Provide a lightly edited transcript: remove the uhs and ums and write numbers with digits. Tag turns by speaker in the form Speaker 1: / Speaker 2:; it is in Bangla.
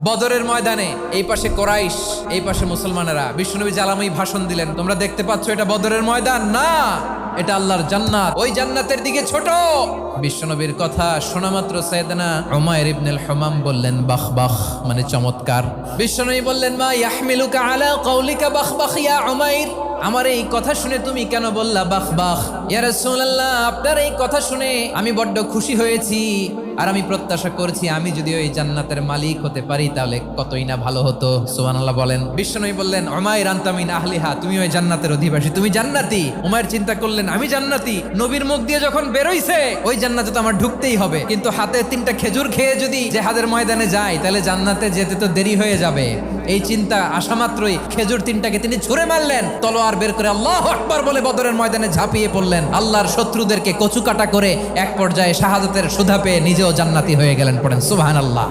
Speaker 1: বদরের ময়দানে এই পাশে কোরাইশ, এই পাশে মুসলমানেরা। বিশ্বনবী জালাময়ী ভাষণ দিলেন, তোমরা দেখতে পাচ্ছ এটা বদরের ময়দান না, এটা আল্লাহর জান্নাত, ওই জান্নাতের দিকে ছোট। বিশ্বনবীর কথা শোনা মাত্র সাইয়েদনা উমাইর ইবনুল হুমাম বললেন বাখ বাখ, মানে চমৎকার। বিশ্বনবী বললেন মা ইয়াহমিলুকা আলা কওলিকা বাখ বাখ ইয়া উমাইর, আমার এই কথা শুনে তুমি কেন বললা বাখ বাখ? ইয়া রাসূলুল্লাহ, আপনার এই কথা শুনে আমি বড্ড খুশি হয়েছি, আর আমি প্রত্যাশা করছি আমি যদি ওই জান্নাতের মালিক হতে পারি তাহলে কতই না ভালো হতো। সুবহানাল্লাহ বলেন। বিশ্বনবী বললেন উমাইর আনতা মিন আহলিহা, তুমি ওই জান্নাতের অধিবাসী, তুমি জান্নাতি। উমাইর চিন্তা করলেন আমি জান্নাতি, নবীর মুখ দিয়ে যখন বেরোইছে ওই জান্নাতে তো আমার ঢুকতেই হবে, কিন্তু হাতে 3টা খেজুর খেয়ে যদি জেহাদের ময়দানে যাই তাহলে জান্নাতে যেতে তো দেরি হয়ে যাবে। এই চিন্তা আসা মাত্রই খেজুর 3টাকে তিনি ছুঁড়ে মারলেন, তলোয়ার বের করে আল্লাহু আকবার বলে বদরের ময়দানে ঝাঁপিয়ে পড়লেন। আল্লাহর শত্রুদেরকে কচুকাটা করে এক পর্যায়ে শাহাদাতের সুধা পেয়ে নিজেও জান্নাতি হয়ে গেলেন। পড়েন সুবহানাল্লাহ।